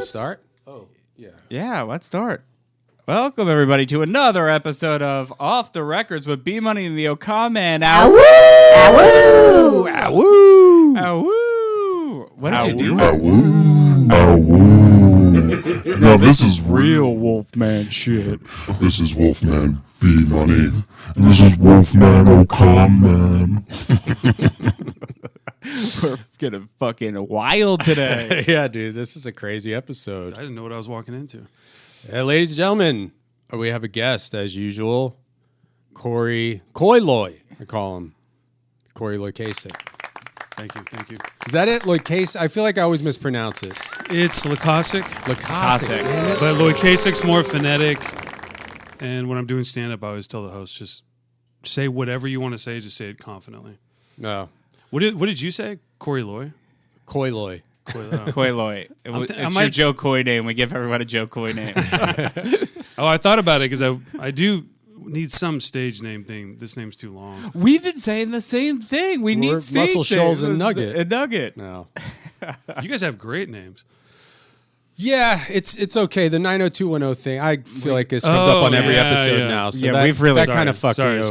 we start? Oh, yeah. Yeah, let's start. Welcome, everybody, to another episode of Off the Records with B-Money and the Okaman. Awoo! Awoo! Awoo! What did you do? Awoo! Awoo! Now this is Real Wolfman shit. This is Wolfman B-Money. And this is Wolfman Okaman. We're getting fucking wild today. Yeah, dude, this is a crazy episode. I didn't know what I was walking into. Ladies and gentlemen, we have a guest, as usual. Cory Loy, I call him. Cory Loykasek. Thank you. Is that it? Loykasek? I feel like I always mispronounce it. It's Loykasek, Loykasek, damn it. but Loykasek's more phonetic. And when I'm doing stand-up, I always tell the host, just say whatever you want to say, just say it confidently. No. What did you say? Cory Loy? Coy Loy. Coy Loy. It's your Joe Coy name. We give everyone a Joe Coy name. Oh, I thought about it because I do need some stage name thing. This name's too long. We've been saying the same thing. We need stage Muscle Shoals and Nugget. A Nugget. No. You guys have great names. Yeah, it's okay. The 90210 thing, I feel like this comes up on every episode now. So Yeah, we've really- that kind of fucked me over.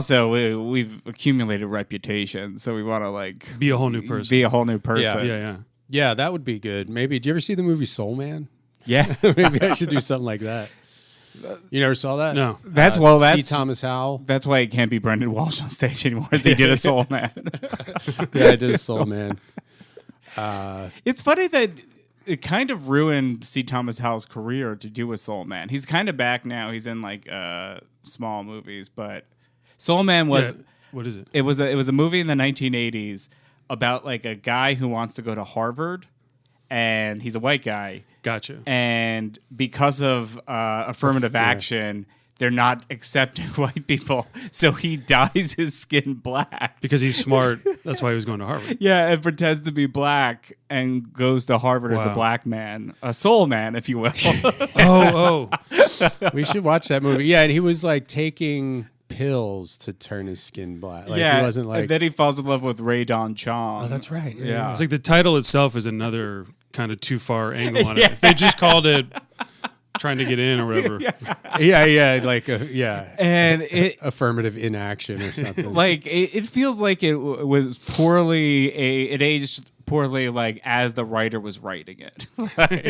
Sorry. We've accumulated reputation, so we want to like Be a whole new person. Be a whole new person. Yeah. Yeah, that would be good. Maybe. Did you ever see the movie Soul Man? Yeah. Maybe I should do something like that. You never saw that? No. That's C. Thomas Howell. That's why it can't be Brendan Walsh on stage anymore. He did a Soul Man. Yeah, I did a Soul Man. It's funny that it kind of ruined C. Thomas Howell's career to do a Soul Man. He's kind of back now. He's in like small movies, but Soul Man was. Yeah. What is it? It was a movie in the 1980s about like a guy who wants to go to Harvard, and he's a white guy. Gotcha. And because of affirmative action, they're not accepting white people, so he dyes his skin black. Because he's smart. That's why he was going to Harvard. Yeah, and pretends to be black and goes to Harvard as a black man, a soul man, if you will. Oh. We should watch that movie. Yeah, and he was like taking pills to turn his skin black. Like, yeah, he wasn't like. and then he falls in love with Ray Don Chong. Oh, that's right. Yeah. It's like the title itself is another kind of too far angle on it. If they just called it Trying to Get In or whatever. Yeah. And it affirmative inaction or something. like it feels like it was it aged poorly, like as the writer was writing it.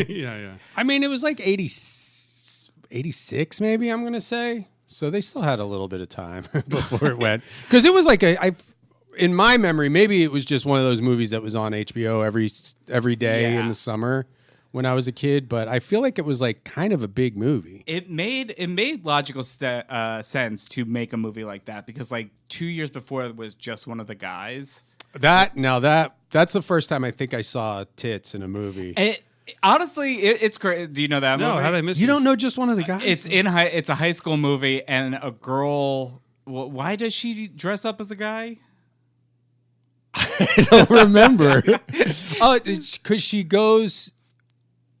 Yeah. I mean, it was like 86 maybe, I'm going to say. So they still had a little bit of time before it went. Because it was like in my memory, maybe it was just one of those movies that was on HBO every day in the summer when I was a kid. But I feel like it was like kind of a big movie. It made logical sense to make a movie like that because like 2 years before it was just one of the guys. That's the first time I think I saw tits in a movie. Honestly, it's great. Do you know that movie? No, how did I miss it? You don't know just one of the guys? It's a high school movie, and a girl. Why does she dress up as a guy? I don't remember. It's because she goes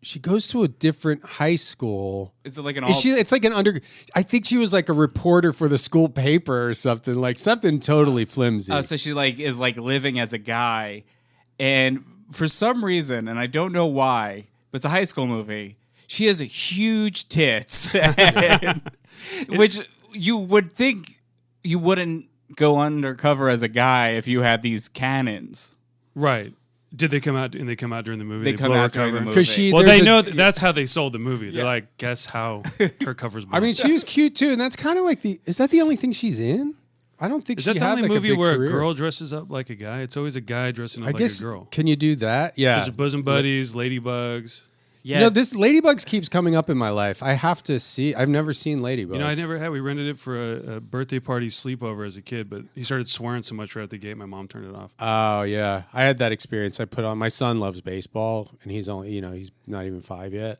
to a different high school. Is it like It's like an I think she was like a reporter for the school paper or something, like something totally flimsy. So she is living as a guy, and for some reason, and I don't know why, but it's a high school movie. She has huge tits, which you would think you wouldn't go undercover as a guy if you had these cannons. Right. Did they come out? And they come out during the movie? They come out during the movie. Because they know that's how they sold the movie. They're like, guess how her cover's born. I mean, she was cute too, and that's kind of like is that the only thing she's in? I don't think is she that the had only like movie a big where career. a girl dresses up like a guy? It's always a guy dressing up I like guess, a girl. Can you do that? Yeah. There's bosom buddies, ladybugs. Yeah, You know, this Ladybugs keeps coming up in my life. I have to see. I've never seen Ladybugs. You know, I never had. We rented it for a birthday party sleepover as a kid, but he started swearing so much right at the gate, my mom turned it off. Oh yeah, I had that experience. I put on. My son loves baseball, and he's only, he's not even 5 yet.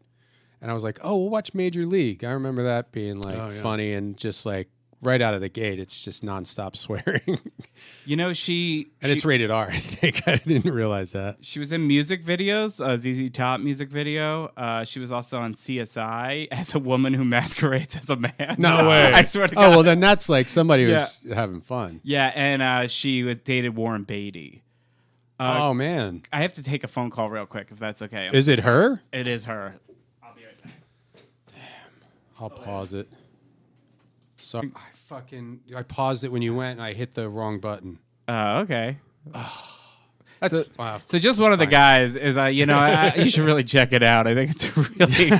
And I was like, oh, we'll watch Major League. I remember that being like funny and just like right out of the gate, it's just nonstop swearing. It's rated R. I think I didn't realize that. She was in music videos, ZZ Top music video. She was also on CSI as a woman who masquerades as a man. No way. I swear to God. Oh well, then that's like somebody was having fun. Yeah, and she was dated Warren Beatty. Oh man, I have to take a phone call real quick if that's okay. is it her? It is her. I'll be right back. I'll pause it. Sorry, I paused it when you went, and I hit the wrong button. Okay. That's wow. So just one of the guys is, you should really check it out. I think it's a really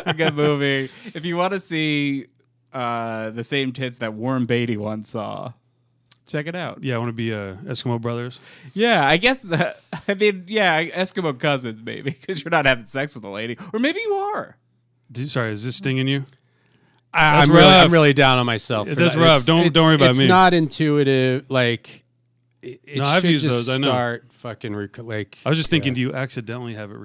a good movie. If you want to see the same tits that Warren Beatty once saw, check it out. Yeah, I want to be Eskimo brothers. Yeah, I guess Eskimo cousins maybe because you're not having sex with a lady, or maybe you are. Sorry, is this stinging you? I'm really down on myself. That's rough. Don't worry about me. It's not intuitive. Like it I've should used just those. I know. start fucking I was just thinking, do you accidentally have it?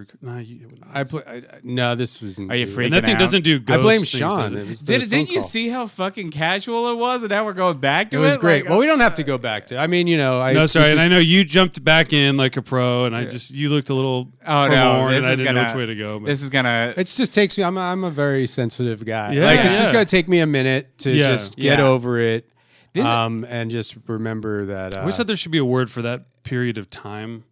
No, this wasn't. Are you freaking And that thing out? doesn't do. I Ghost blame things, Sean. does it? It was the phone Didn't you call. see how fucking casual it was, and now we're going back to it? It was great. Like, Well, we don't have to go back to. I mean, No, sorry, and I know you jumped back in like a pro, and you looked a little forlorn, and I didn't know which way to go. But. This is gonna. It just takes me. I'm a very sensitive guy. Yeah, like it's yeah. just gonna take me a minute to just get Yeah. over it, and just remember that. I always thought there should be a word for that period of time.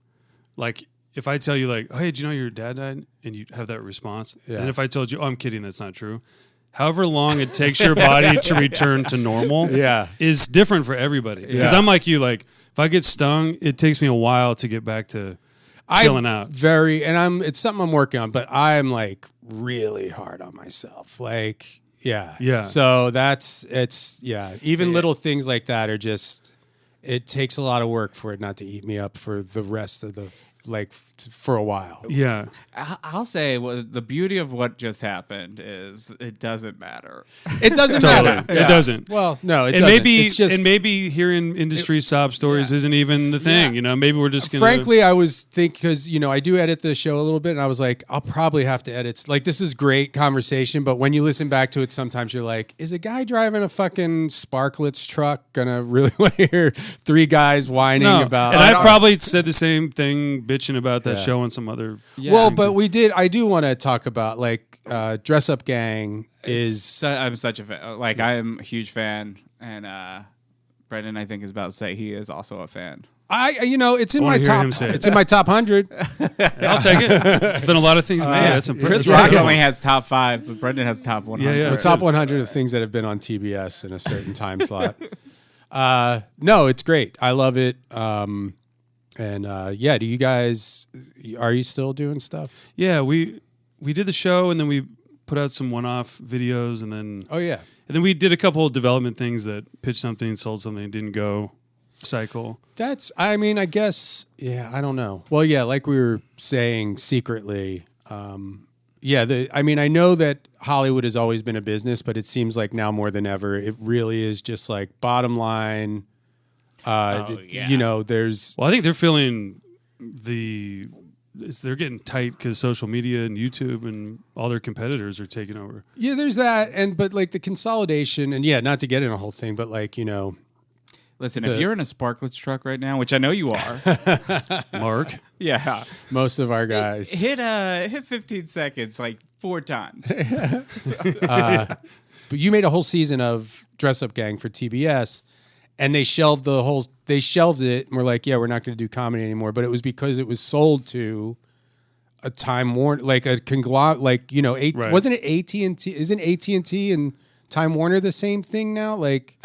Like, if I tell you, like, oh, hey, did you know your dad died? And you have that response. Yeah. And if I told you, oh, I'm kidding, that's not true. However long it takes your body to return to normal is different for everybody. Because I'm like you, like, if I get stung, it takes me a while to get back to chilling out. It's something I'm working on, but I'm like really hard on myself. Like, yeah. So even little things like that are just, it takes a lot of work for it not to eat me up for the rest of for a while. Yeah. I'll say the beauty of what just happened is it doesn't matter. It doesn't Totally. matter. It doesn't. Well, no, it And doesn't. maybe hearing industry sob stories isn't even the thing. Maybe we're just gonna. Frankly, I was thinking because I do edit the show a little bit, and I was like, I'll probably have to edit. Like, this is great conversation, but when you listen back to it, sometimes you're like, is a guy driving a fucking Sparklets truck gonna really want to hear three guys whining about? And I probably said the same thing, bitching about that show on some other. Well, but I do want to talk about Dress Up Gang is. I'm such a fan. Like, I am a huge fan, and Brendan, I think, is about to say he is also a fan. It's in my hear top. him say it. It's in my top 100. I'll take it. There's been a lot of things made. That's Chris impressive. Rock only has top 5, but Brendan has top 100. Yeah. The top 100 of things that have been on TBS in a certain time slot. No, it's great. I love it. Do you guys? Are you still doing stuff? Yeah, we did the show, and then we put out some one-off videos, and then and then we did a couple of development things that pitched something, sold something, didn't go. Cycle. I guess. Yeah, I don't know. Well, yeah, like we were saying secretly. I know that Hollywood has always been a business, but it seems like now more than ever, it really is just like bottom line. There's. Well, I think they're feeling they're getting tight because social media and YouTube and all their competitors are taking over. Yeah, there's that, but like the consolidation, and not to get in a whole thing, but Listen, if you're in a Sparklets truck right now, which I know you are, Mark. Yeah, most of our guys hit 15 seconds like 4 times. But you made a whole season of Dress Up Gang for TBS, and they shelved it, and we're like, we're not going to do comedy anymore. But it was because it was sold to a Time Warner, like a conglomerate, Right. Wasn't it AT&T? Isn't AT&T and Time Warner the same thing now? Like,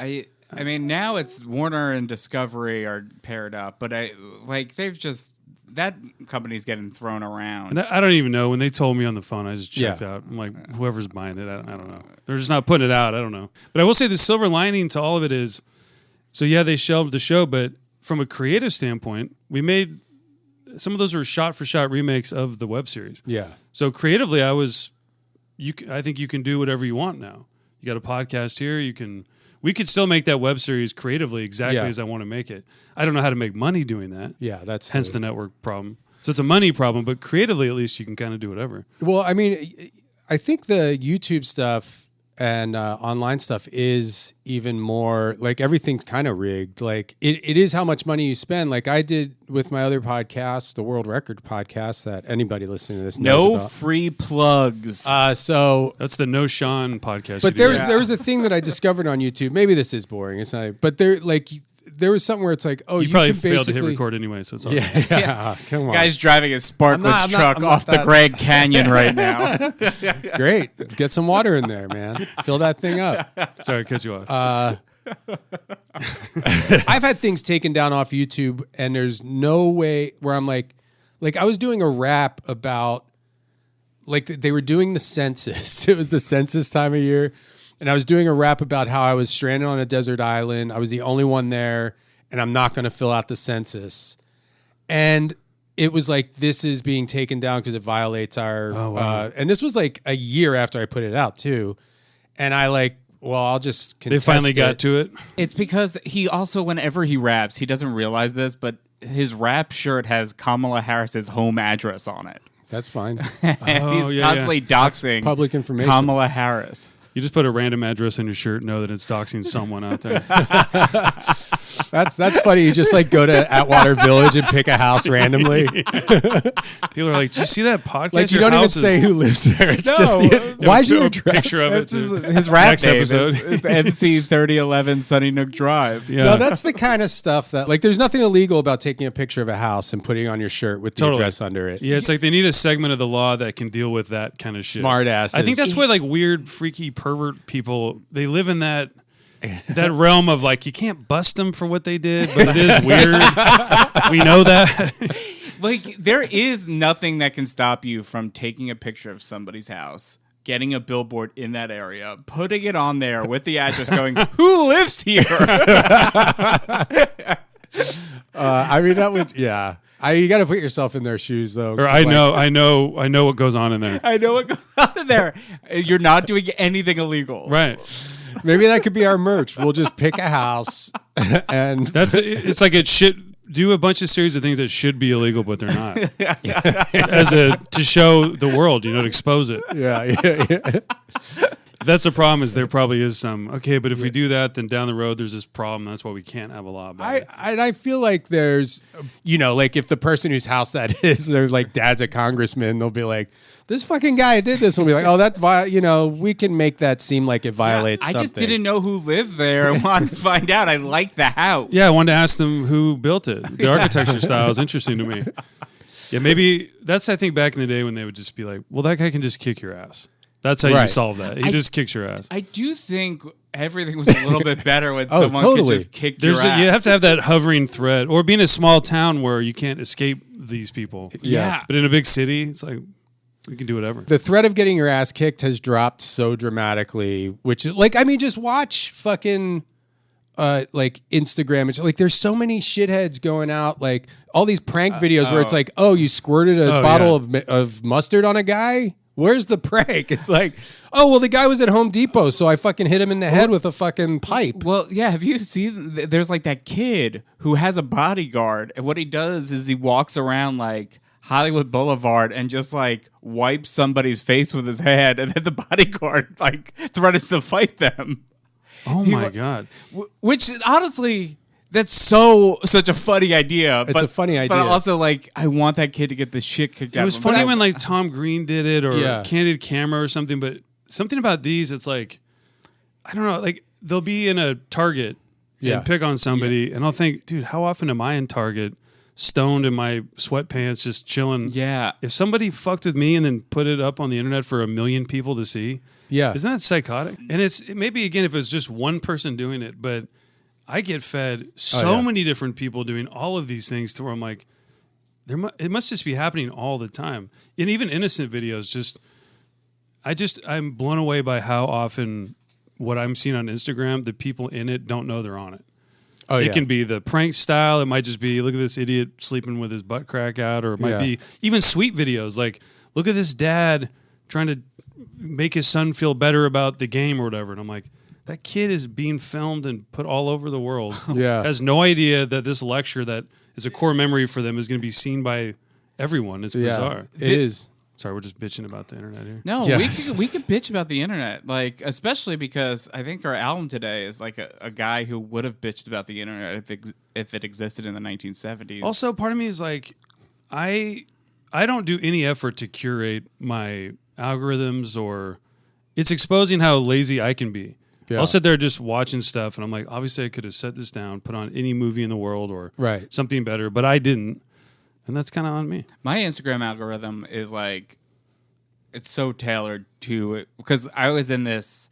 I mean, now it's Warner and Discovery are paired up, but they've just, that company's getting thrown around. And I don't even know. When they told me on the phone, I just checked out. I'm like, whoever's buying it, I don't know. They're just not putting it out. I don't know. But I will say the silver lining to all of it is, they shelved the show, but from a creative standpoint, we made, some of those were shot-for-shot remakes of the web series. Yeah. So creatively, I think you can do whatever you want now. You got a podcast here, we could still make that web series creatively exactly as I want to make it. I don't know how to make money doing that. Yeah, that's hence the network problem. So it's a money problem, but creatively, at least you can kind of do whatever. Well, I mean, I think the YouTube stuff and online stuff is even more like everything's kind of rigged. Like it is how much money you spend. Like I did with my other podcast, the World Record podcast, that anybody listening to this knows about. Free plugs. So that's the No Sean podcast. But there was a thing that I discovered on YouTube. Maybe this is boring. It's not. But there was something where it's like, oh, You you probably can failed to hit basically record anyway, so it's all Yeah, right. yeah. Come on. Guy's driving a sparklets truck off the that- Grand Canyon right now. Great. Get some water in there, man. Fill that thing up. Sorry, I cut you off. I've had things taken down off YouTube, and there's no way where I'm like I was doing a rap about, like, they were doing the census. It was the census time of year, and I was doing a rap about how I was stranded on a desert island. I was the only one there, and I'm not going to fill out the census. And it was like, this is being taken down because it violates our. Oh, wow. And this was like a year after I put it out too, and I'll just They contest finally it. got to it. It's because he also, whenever he raps, he doesn't realize this, but his rap shirt has Kamala Harris's home address on it. That's fine. And he's constantly doxing public information. Kamala Harris. You just put a random address on your shirt, know that it's doxing someone out there. That's funny. You just like go to Atwater Village and pick a house randomly. People are like, "Did you see that podcast?" Like you Your don't even house is-" say who lives there. It's No. just why's your a address? picture of it? It's his rap Next name episode. is MC 3011 Sunny Nook Drive. Yeah. No, that's the kind of stuff that like. There's nothing illegal about taking a picture of a house and putting it on your shirt with the Totally. address under it. Yeah, it's like they need a segment of the law that can deal with that kind of shit. Smart asses. I think that's why like weird, freaky, pervert people, they live in that realm of like, you can't bust them for what they did, but it is weird. We know that. Like, there is nothing that can stop you from taking a picture of somebody's house, getting a billboard in that area, putting it on there with the address going, who lives here? I mean, that would you got to put yourself in their shoes though. Or I know what goes on in there. I know what goes on in there. You're not doing anything illegal. Right. Maybe that could be our merch. We'll just pick a house and It's like it should do a bunch of series of things that should be illegal, but they're not. To show the world, to expose it. yeah. That's the problem. Is there probably is some but if we do that, then down the road there's this problem. That's why we can't have a law about it. I feel like there's, like if the person whose house that is, they're like dad's a congressman, they'll be like, this fucking guy did this. And we'll be like, oh, we can make that seem like it violates I something. just didn't know who lived there and wanted to find out. I like the house. Yeah, I wanted to ask them who built it. The architecture style is interesting to me. Yeah, maybe that's, I think, back in the day when they would just be like, well, that guy can just kick your ass. That's how you Right. solve that. He just kicks your ass. I do think everything was a little bit better when Oh, someone totally. could just kick your ass. You have to have that hovering thread, or be in a small town where you can't escape these people. Yeah. But in a big city, it's like, we can do whatever. The threat of getting your ass kicked has dropped so dramatically, which is like, I mean, just watch fucking like Instagram. It's like there's so many shitheads going out, like all these prank videos where it's like, oh, you squirted a bottle of mustard on a guy. Where's the prank? It's like, oh, well, the guy was at Home Depot, so I fucking hit him in the head with a fucking pipe. Well, yeah. Have you seen? There's like that kid who has a bodyguard, and what he does is he walks around like Hollywood Boulevard and just like wipes somebody's face with his hand, and then the bodyguard like threatens to fight them. Oh my God. Which honestly, that's such a funny idea. It's a funny idea. But also, like, I want that kid to get the shit kicked out It was of him. funny when like Tom Green did it, or Yeah. Candid Camera or something, but something about these, it's like, I don't know, like they'll be in a Target Yeah. and pick on somebody, and I'll think, dude, how often am I in Target, stoned in my sweatpants, just chilling? Yeah. If somebody fucked with me and then put it up on the internet for 1 million people to see, Yeah. isn't that psychotic? And it maybe again if it's just one person doing it, but I get fed so many different people doing all of these things to where I'm like, it must just be happening all the time. And even innocent videos, I'm blown away by how often what I'm seeing on Instagram, the people in it don't know they're on it. Oh, It yeah. can be the prank style. It might just be, look at this idiot sleeping with his butt crack out, or it might Yeah. be even sweet videos like, look at this dad trying to make his son feel better about the game or whatever. And I'm like, that kid is being filmed and put all over the world. Yeah. Has no idea that this lecture that is a core memory for them is going to be seen by everyone. It's bizarre. It is. Sorry, we're just bitching about the internet here. No, Yeah. we could bitch about the internet, like especially because I think our album today is like a guy who would have bitched about the internet if it existed in the 1970s. Also, part of me is like, I don't do any effort to curate my algorithms, or it's exposing how lazy I can be. I'll sit there just watching stuff, and I'm like, obviously I could have set this down, put on any movie in the world or something better, but I didn't, and that's kind of on me. My Instagram algorithm is like, it's so tailored to it because I was in this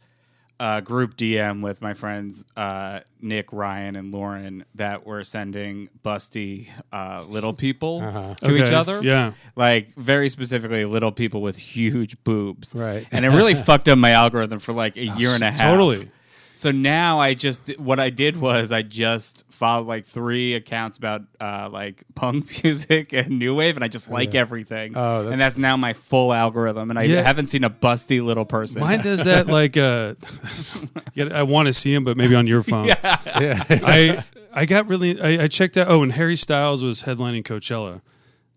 group DM with my friends Nick, Ryan, and Lauren that were sending busty little people to each other. Yeah, like very specifically little people with huge boobs. Right, and it really fucked up my algorithm for like a year and a half. Totally. So now what I did was I just followed like 3 accounts about like punk music and new wave, and I just like everything. Oh, and that's now my full algorithm, and I haven't seen a busty little person. Mine does that like I want to see him, but maybe on your phone. I got really I checked out. Oh, and Harry Styles was headlining Coachella.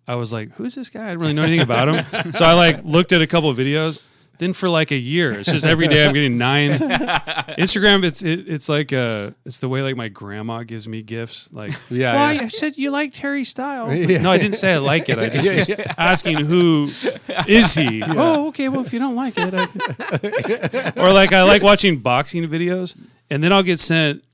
I was like, who's this guy? I didn't really know anything about him. So I like looked at a couple of videos. Then for like a year, it's just every day I'm getting 9. Instagram, it's like it's the way like my grandma gives me gifts. Like, I said you liked Harry Styles. Like, no, I didn't say I like it. I just was asking who is he. Yeah. Oh, okay. Well, if you don't like it, or like I like watching boxing videos, and then I'll get sent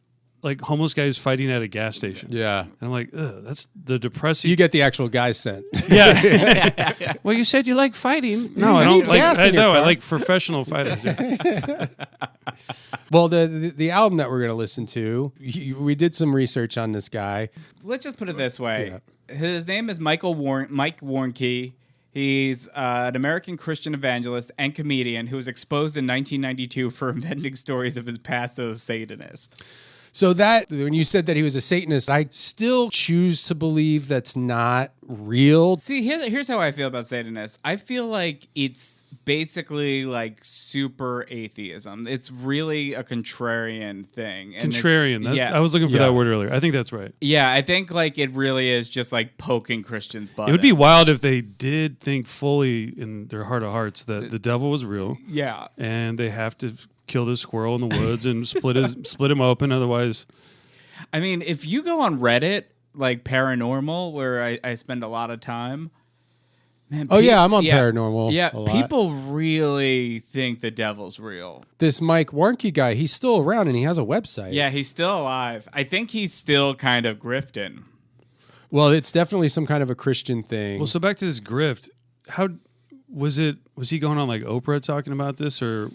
like homeless guys fighting at a gas station. Yeah. And I'm like, ugh, that's the depressing. You get the actual guys sent. Yeah. Well, you said you like fighting. No, I don't like. I like professional fighters. Yeah. Well, the album that we're going to listen to, we did some research on this guy. Let's just put it this way. Yeah. His name is Mike Warnke. He's an American Christian evangelist and comedian who was exposed in 1992 for inventing stories of his past as a Satanist. So that, when you said that he was a Satanist, I still choose to believe that's not real. See, here's how I feel about Satanists. I feel like it's basically like super atheism. It's really a contrarian thing. And contrarian. I was looking for that word earlier. I think that's right. Yeah, I think like it really is just like poking Christians' butt. It would be wild if they did think fully in their heart of hearts that the devil was real. Yeah. And they have to kill this squirrel in the woods and split him open. Otherwise, I mean, if you go on Reddit, like paranormal, where I spend a lot of time, man. I'm on paranormal. Yeah, people really think the devil's real. This Mike Warnke guy, he's still around and he has a website. Yeah, he's still alive. I think he's still kind of grifting. Well, it's definitely some kind of a Christian thing. Well, so back to this grift. How was it? Was he going on like Oprah talking about this, or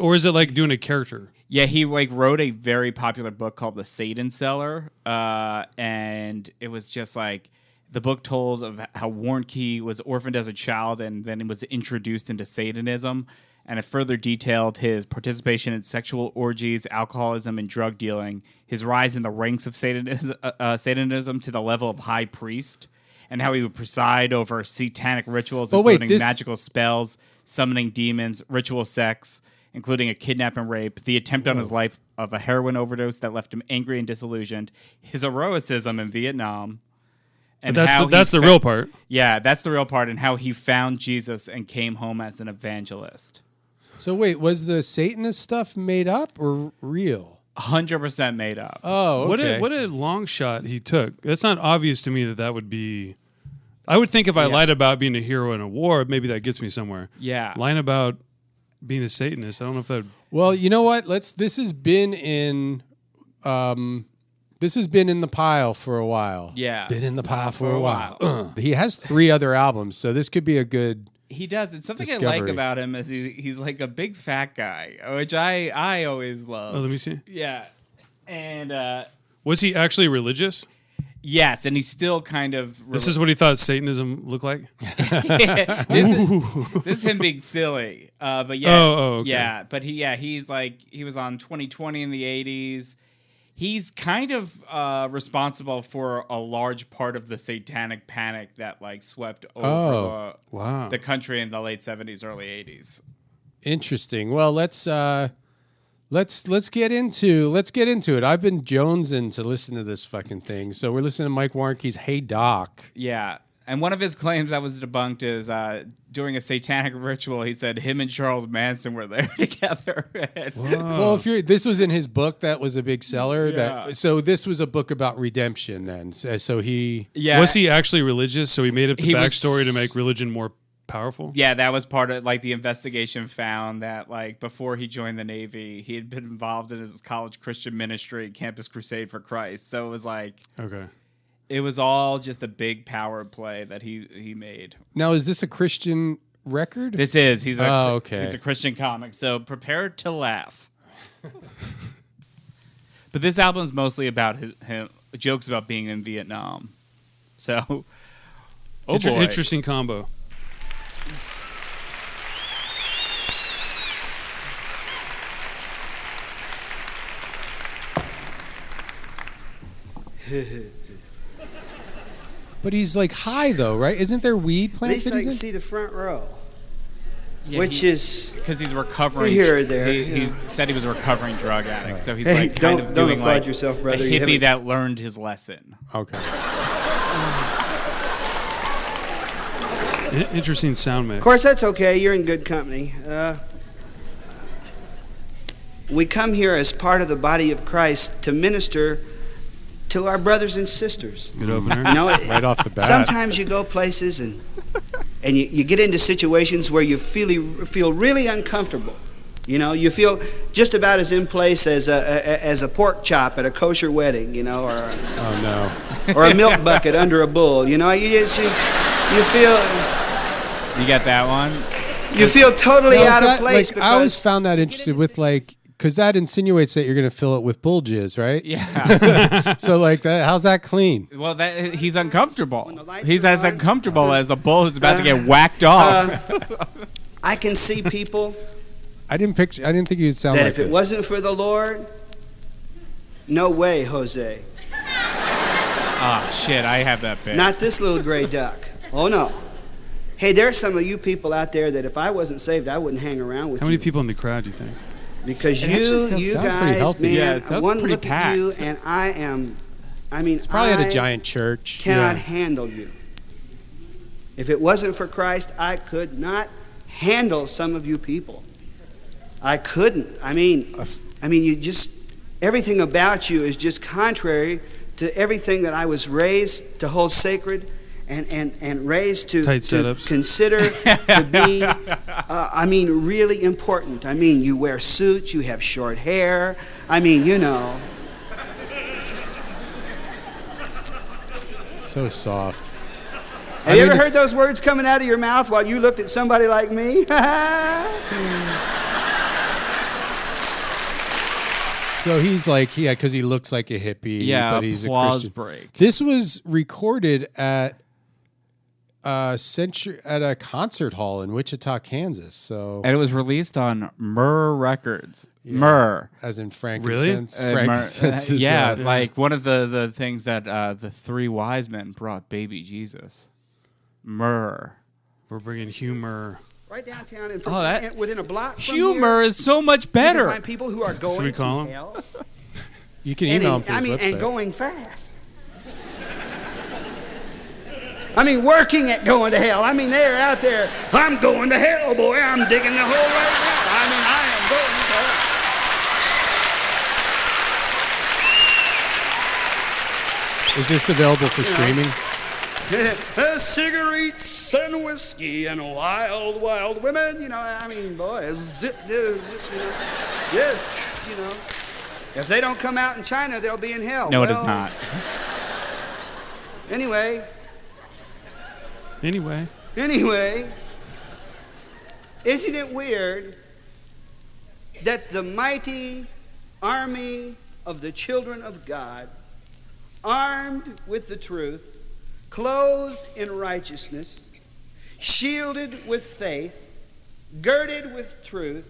or is it like doing a character? Yeah, he like wrote a very popular book called The Satan Seller, and it was just like the book told of how Warnke was orphaned as a child and then was introduced into Satanism, and it further detailed his participation in sexual orgies, alcoholism, and drug dealing, his rise in the ranks of Satanism to the level of high priest, and how he would preside over satanic rituals, including magical spells, summoning demons, ritual sex, including a kidnap and rape, the attempt on his life of a heroin overdose that left him angry and disillusioned, his heroicism in Vietnam. And that's the real part. Yeah, that's the real part, and how he found Jesus and came home as an evangelist. So wait, was the Satanist stuff made up or real? 100% made up. Oh, okay. What a long shot he took. It's not obvious to me that would be... I would think if I lied about being a hero in a war, maybe that gets me somewhere. Yeah. Lying about being a Satanist, I don't know if that... Well, you know what? This has been in the pile for a while. Yeah. Been in the pile for a while. He has 3 other albums, so this could be a good... He does. It's something discovery. I like about him is he's like a big fat guy, which I always love. Oh, let me see. Yeah. And was he actually religious? Yes, and he's still kind of... This is what he thought Satanism looked like? This is him being silly. But yeah. Okay. Yeah, but he's like, he was on 2020 in the 80s. He's kind of responsible for a large part of the satanic panic that like swept over the country in the late 70s, early 80s. Interesting. Well, let's get into it. I've been jonesing to listen to this fucking thing. So we're listening to Mike Warnke's Hey Doc. Yeah. And one of his claims that was debunked is during a satanic ritual, he said him and Charles Manson were there together. Well, this was in his book that was a big seller. Yeah. So this was a book about redemption then. So he... Was he actually religious? So he made up the backstory to make religion more powerful? Yeah, that was part of, like, the investigation found that, like, before he joined the Navy, he had been involved in his college Christian ministry, Campus Crusade for Christ. So it was like, Okay. it was all just a big power play that he made. Now, is this a Christian record? This is. He's a Christian comic. So prepare to laugh. But this album is mostly about him jokes about being in Vietnam. So, boy. Interesting combo. But he's like high though, right? Isn't there weed At plants least that I he's can in? see the front row, Yeah, which is because he's recovering. here or there, He yeah. said he was a recovering drug addict, so he's Hey, like kind of don't doing applaud like yourself, a brother. You hippie haven't- that learned his lesson. Okay. Interesting sound mix. Of course, that's okay. You're in good company. We come here as part of the body of Christ to minister to our brothers and sisters. Good opener. You know, Right off the bat. sometimes you go places and you get into situations where you feel really uncomfortable. You know, you feel just about as in place as a pork chop at a kosher wedding. You know, Oh no. or a milk bucket under a bull. You know, you feel. You get that one? You feel totally Now, is out of that, place. like, I always because found that interesting with like, because that insinuates that you're going to fill it with bull jizz, right? Yeah. So like that, how's that clean? Well, he's uncomfortable. the lights He's are as on, uncomfortable as a bull who's about to get whacked off. I can see people I didn't think you'd sound that like if it this. wasn't for the Lord, no way, Jose. Ah, shit, I have that bit. Not this little gray duck. Oh no. Hey, there's some of you people out there that if I wasn't saved, I wouldn't hang around with How you. many people in the crowd do you think? Because It actually you sounds pretty guys, healthy. man, Yeah, it sounds one pretty look at you packed. and It's probably at I a giant church. cannot Yeah. handle you. If it wasn't for Christ, I could not handle some of you people. I couldn't. I mean, you just, everything about you is just contrary to everything that I was raised to hold sacred and raised to Tight setups. consider to be, really important. I mean, you wear suits, you have short hair. I mean, you know. So soft. Have you ever it's- heard those words coming out of your mouth while you looked at somebody like me? So he's like, yeah, because he looks like a hippie. Yeah, but he's a applause Christian. break. This was recorded at a concert hall in Wichita, Kansas. So And it was released on Myrrh Records. Myrrh. as in Really? frankincense. Frankincense is, Yeah, like one of the things that the three wise men brought baby Jesus. Myrrh. We're bringing humor. Right downtown and that- within a block from Humor here, is so much you can better. find people who are going we call to 'em? hell. you can And, email him through his website. and going fast. I mean, working at going to hell. I mean, they're out there. I'm going to hell, boy. I'm digging the hole right now. I mean, I am going to hell. Is this available for streaming? Cigarettes and whiskey and wild, wild women. You know, I mean, boy, zip, you know, yes, you know. If they don't come out in China, they'll be in hell. No, it is Well, not. Anyway, isn't it weird that the mighty army of the children of God, armed with the truth, clothed in righteousness, shielded with faith, girded with truth,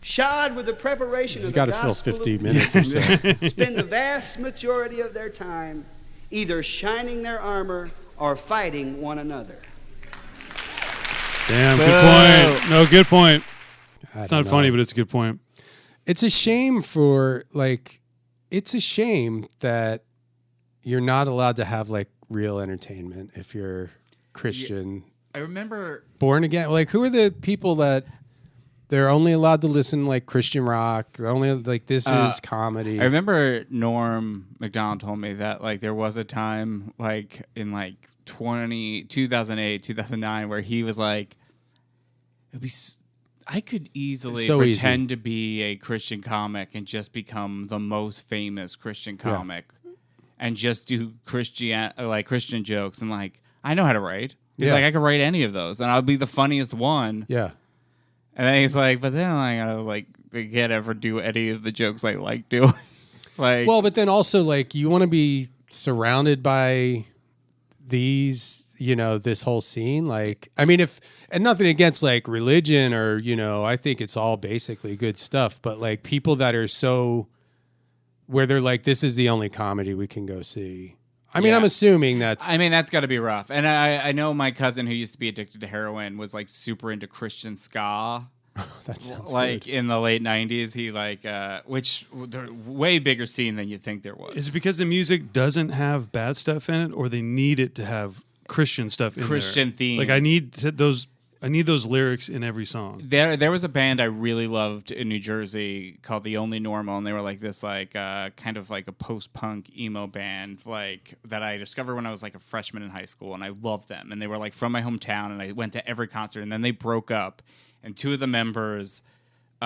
shod with the preparation He's of got the to fill gospel 50 of minutes or so. spend the vast majority of their time either shining their armor or fighting one another. Damn, good point. No, good point. It's It's not funny, but it's a good point. It's a shame it's a shame that you're not allowed to have like real entertainment if you're Christian. I remember Born again. Like, who are the people that They're only allowed to listen to like Christian rock. They're only like this is comedy. I remember Norm Macdonald told me that like there was a time like in like 2008, 2009 where he was like, I could easily pretend to be a Christian comic and just become the most famous Christian comic and just do Christian jokes. And like, I know how to write. He's like, I could write any of those and I'll be the funniest one. Yeah. And then he's like, but then I gotta like, I can't ever do any of the jokes I like doing. Like, well, but then also like you want to be surrounded by these, you know, this whole scene. Like, I mean, and nothing against like religion or, you know, I think it's all basically good stuff. But like people that are so where they're like, this is the only comedy we can go see. I mean, I'm assuming that's got to be rough. And I know my cousin who used to be addicted to heroin was like super into Christian ska. That sounds like good. in the late 90s. He like, which they're way bigger scene than you'd think there was. Is it because the music doesn't have bad stuff in it, or they need it to have Christian stuff in there? Christian themes. Like I need those lyrics in every song. There was a band I really loved in New Jersey called The Only Normal, and they were like this like kind of like a post-punk emo band like that I discovered when I was like a freshman in high school, and I loved them. And they were like from my hometown, and I went to every concert. And then they broke up, and two of the members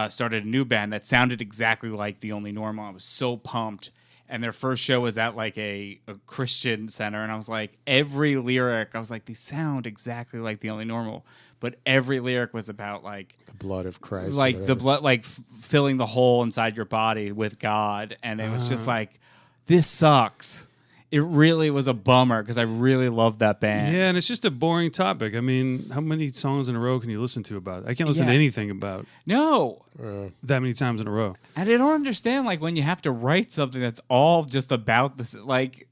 started a new band that sounded exactly like The Only Normal. I was so pumped. And their first show was at like a Christian center, and I was like, every lyric, I was like, they sound exactly like The Only Normal. But every lyric was about like the blood of Christ, like the blood, like filling the hole inside your body with God, and it was just like, this sucks. It really was a bummer because I really loved that band. Yeah, and it's just a boring topic. I mean, how many songs in a row can you listen to about it? I can't listen to anything about that many times in a row. And I don't understand like when you have to write something that's all just about this, like.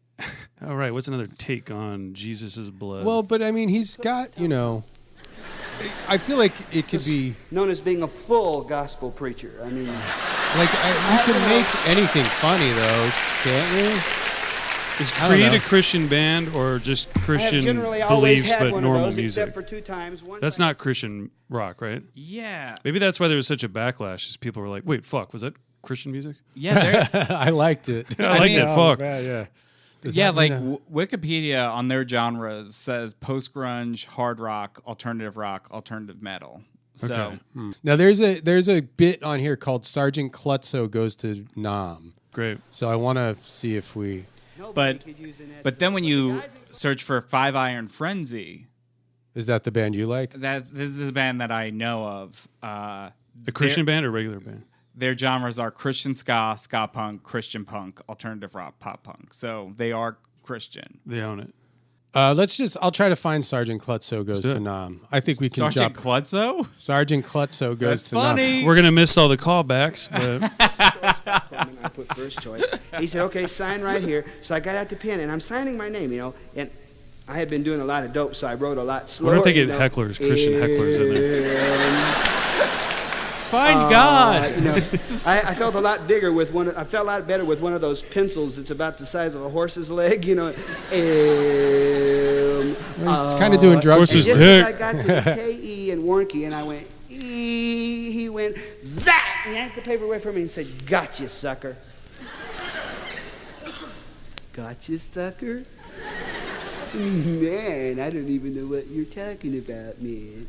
All right, what's another take on Jesus's blood? Well, but I mean, he's got, you know. I feel like it could be known as being a full gospel preacher. I mean, like you can make anything funny though, can't you? Is Creed a Christian band or just Christian beliefs but normal music? Except for 2 times. That's not Christian rock, right? Yeah. Maybe that's why there was such a backlash. Is people were like, "Wait, fuck, was that Christian music?" Yeah, I liked it. I liked it. Fuck. Yeah. Wikipedia on their genres says post-grunge, hard rock, alternative metal. So now there's a bit on here called Sergeant Klutzo Goes to Nam. Great. So I want to see if we. But then when you search for Five Iron Frenzy, is that the band you like? This is a band that I know of. A Christian band or regular band? Their genres are Christian ska, ska punk, Christian punk, alternative rock, pop punk. So they are Christian. They own it. I'll try to find Sergeant Klutzo Goes to Nam. I think we can Sergeant Klutzo? Sergeant Klutzo Goes to Nam. We're going to miss all the callbacks. But I put first choice. He said, okay, sign right here. So I got out the pen, and I'm signing my name, you know. And I had been doing a lot of dope, so I wrote a lot slower. What if they get hecklers, Christian hecklers in there? Find God. You know, I felt a lot bigger with one. I felt a lot better with one of those pencils. It's about the size of a horse's leg. You know. He's kind of doing drugs. Horse's just dick. as I got to the K-E and Warnke, and I went E. He went zap, and yanked the paper away from me and said, "Gotcha, sucker." Gotcha, sucker. Man, I don't even know what you're talking about, man.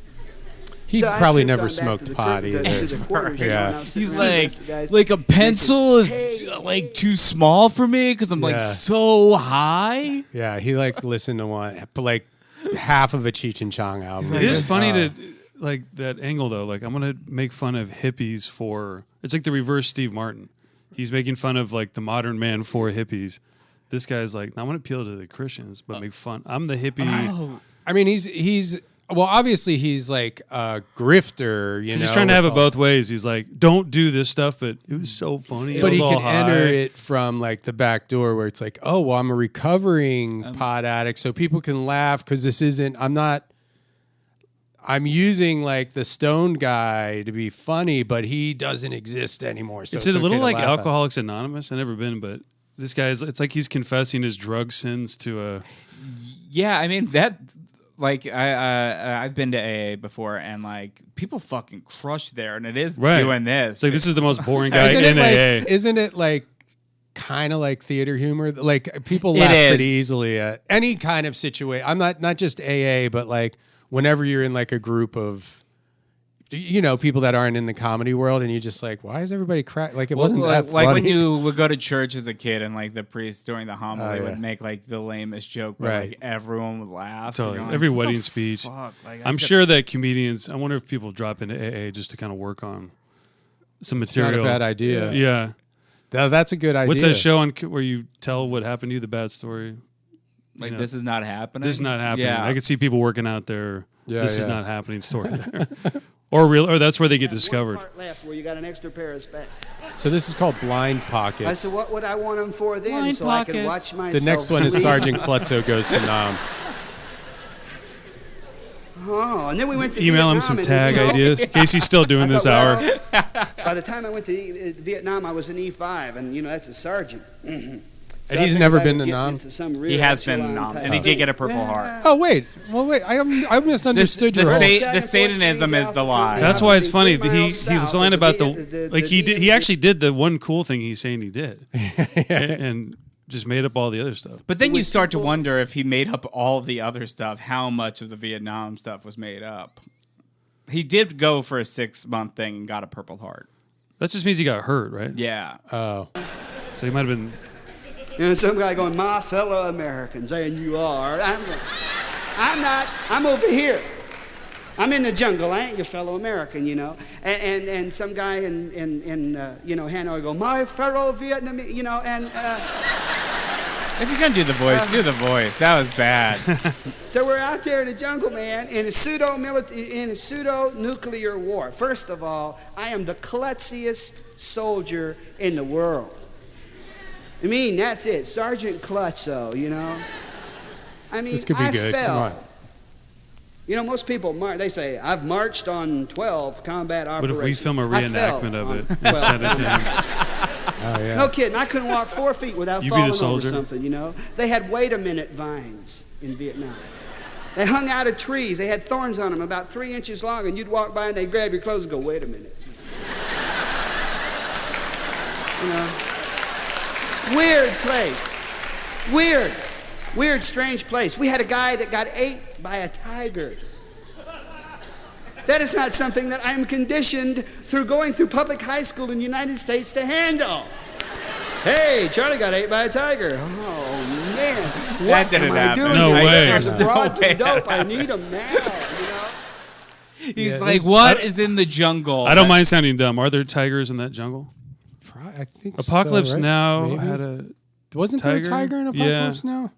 He So I probably took never on back smoked to the pot to the either. quarters, you know, and I was He's sitting around with the guys, like a and they said, pencil is "Hey." like too small for me because I'm like Yeah. so high. Yeah, he like listened to like half of a Cheech and Chong album. It is funny to like that angle though. Like I'm gonna make fun of hippies for. It's like the reverse Steve Martin. He's making fun of like the modern man for hippies. This guy's like, I want to appeal to the Christians, but make fun. I'm the hippie. I mean, he's well, obviously he's like a grifter. You know, He's trying to have it both ways. He's like, don't do this stuff, but it was so funny. But he was can all high. enter it from like the back door where it's like, oh, well, I'm a recovering pot addict, so people can laugh because this isn't. I'm using like the stoned guy to be funny, but he doesn't exist anymore. So It's it's a little okay to like laugh at. Alcoholics Anonymous. I've never been, but this guy's. It's like he's confessing his drug sins to a. Yeah, I mean that like I've been to AA before, and like people fucking crush there, and it is doing this. It's like this is the most boring guy Isn't in it AA. like, isn't it like kind of like theater humor? Like people laugh pretty easily at any kind of situation. I'm not just AA, but like whenever you're in like a group of, you know, people that aren't in the comedy world, and you're just like, why is everybody crack? Like it wasn't that funny. Like when you would go to church as a kid, and like the priest during the homily would make like the lamest joke, but like everyone would laugh. Totally. Like, every wedding speech. Fuck? Like, I'm sure that comedians. I wonder if people drop into AA just to kind of work on some material. Not a bad idea. Yeah, that's a good idea. what's that show on where you tell what happened to you, the bad story? Like, you know, this is not happening. This is not happening. Yeah. I could see people working out their this is not happening story there. Or that's where they get discovered. One part left where you got an extra pair of specs. So this is called Blind Pockets. I said, what would I want them for then? Blind so pockets. I could watch myself. The next one is bleed? Sergeant Klutzo Goes to Nam. Oh, and then we went to Email him Vietnam, some and, tag you know, ideas. Casey's still doing I this thought, hour. well, by the time I went to Vietnam, I was an E5, and you know that's a sergeant. Mm-hmm. So And he's I never figured been I to would get Nam? into some real He has been echelon nom, type and he of did thing. get a Purple Heart. Oh wait, I misunderstood your whole. The Satanism is the lie. That's why it's funny. 3 He miles was south lying of about the he actually did the one cool thing he's saying he did, and just made up all the other stuff. But then you start to wonder if he made up all the other stuff, how much of the Vietnam stuff was made up. He did go for a 6-month thing and got a Purple Heart. That just means he got hurt, right? Yeah. Oh, So he might have been. And some guy going, my fellow Americans, and you are. I'm not. I'm over here. I'm in the jungle. I ain't your fellow American, you know. And some guy in you know, Hanoi go, my fellow Vietnamese, you know, and. If you're going to do the voice, do the voice. That was bad. So we're out there in the jungle, man, in a pseudo-nuclear war. First of all, I am the klutziest soldier in the world. I mean, that's it, Sergeant Klutzo, you know. I mean, this could be I good. fell. Come on. You know, most people, they say, I've marched on 12 combat What operations. if we film a I fell reenactment of on it 12. and send it to him? Oh yeah. No kidding. I couldn't walk 4 feet without You be the falling over soldier? something, you know. They had wait a minute vines in Vietnam. They hung out of trees. They had thorns on them about 3 inches long, and you'd walk by and they'd grab your clothes and go, wait a minute. You know. Weird place. Weird, strange place. We had a guy that got ate by a tiger. That is not something that I'm conditioned through going through public high school in the United States to handle. Hey, Charlie got ate by a tiger. Oh, man. What didn't am I happen. doing? No here? way. There's broads No way. and dope. I need them now, you know? He's Yeah, like, this- what is in the jungle? I don't mind sounding dumb. Are there tigers in that jungle? I think Apocalypse so, right? Now Maybe. had a. Wasn't there a tiger? tiger in Yeah. Apocalypse Now?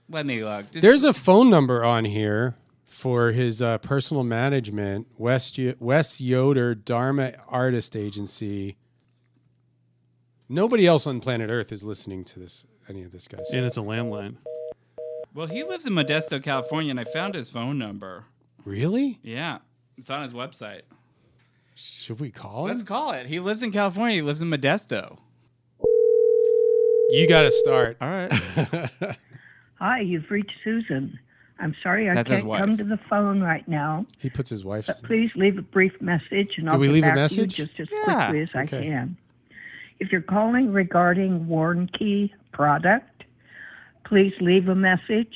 Let me look. There's a phone number on here for his personal management, Wes Yoder Dharma Artist Agency. Nobody else on planet Earth is listening to any of this guy's And stuff. it's a landline. Well, he lives in Modesto, California, and I found his phone number. Really? Yeah, it's on his website. Should we call him? Let's call it. He lives in California. He lives in Modesto. You got to start. All right. Hi, you've reached Susan. I'm sorry I That's his can't wife. come to the phone right now, He puts his wife's. but please leave a brief message and Do I'll we get leave a back to you message? just as Yeah, quickly as I okay. can. If you're calling regarding Warnke product, please leave a message.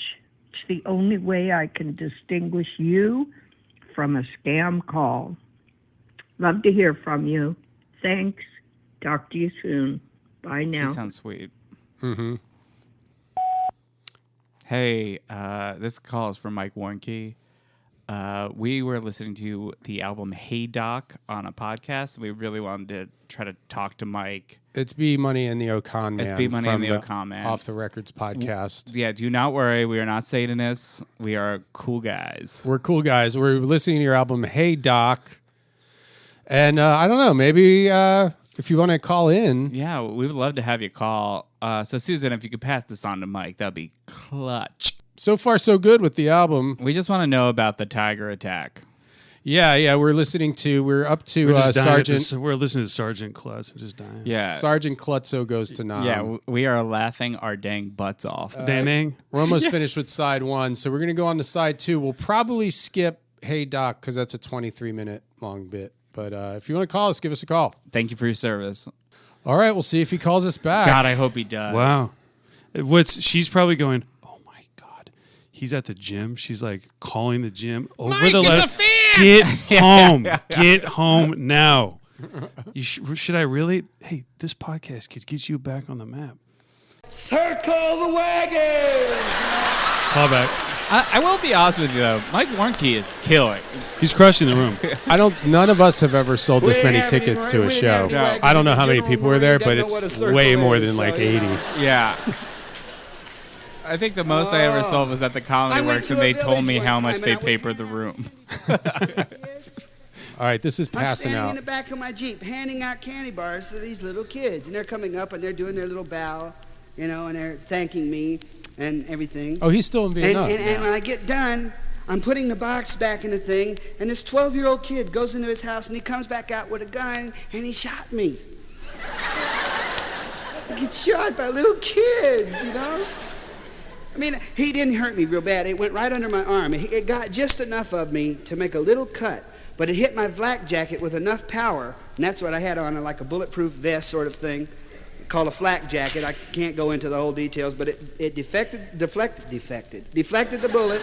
It's the only way I can distinguish you from a scam call. Love to hear from you. Thanks. Talk to you soon. Bye now. She sounds sweet. Mm-hmm. Hey, this call is from Mike Warnke. We were listening to the album Hey Doc on a podcast. We really wanted to try to talk to Mike. It's B Money and the Ocon Man. It's B Money from and the Ocon Man. Off the Records podcast. Yeah, do not worry. We are not Satanists. We are cool guys. We're cool guys. We're listening to your album, Hey Doc. And I don't know, maybe if you want to call in. Yeah, we would love to have you call. So, Susan, if you could pass this on to Mike, that'd be clutch. So far, so good with the album. We just want to know about the tiger attack. Yeah. We're up to We're just dying at Sergeant. this- we're listening to Sergeant Klutz and just dying. Yeah. Sergeant Klutzo goes to Nam. Yeah, we are laughing our dang butts off. Dang. We're almost finished with side 1, so we're going to go on to side 2. We'll probably skip Hey Doc because that's a 23-minute long bit. But if you want to call us, give us a call. Thank you for your service. All right, we'll see if he calls us back. God, I hope he does. Wow. She's probably going, oh my God. He's at the gym. She's like calling the gym over Mike, the it's left. a fan! Get home now. Should I really? Hey, this podcast could get you back on the map. Circle the wagon! Call back. I will be honest with you though. Mike Warnke is killing. He's crushing the room. None of us have ever sold this many tickets to a show. I don't know how many people were there, but it's way more than like 80. Yeah. I think the most I ever sold was at the Comedy Works, and they told me how much they papered the room. All right, this is I'm passing standing out. in the back of my Jeep handing out candy bars to these little kids. And they're coming up and they're doing their little bow, and they're thanking me and everything. Oh, he's still in Vietnam. And when I get done, I'm putting the box back in the thing, and this 12-year-old kid goes into his house and he comes back out with a gun and he shot me. I get shot by little kids, I mean, he didn't hurt me real bad. It went right under my arm. It got just enough of me to make a little cut, but it hit my flak jacket with enough power, and that's what I had on, like a bulletproof vest sort of thing, called a flak jacket. I can't go into the whole details, but it deflected the bullet.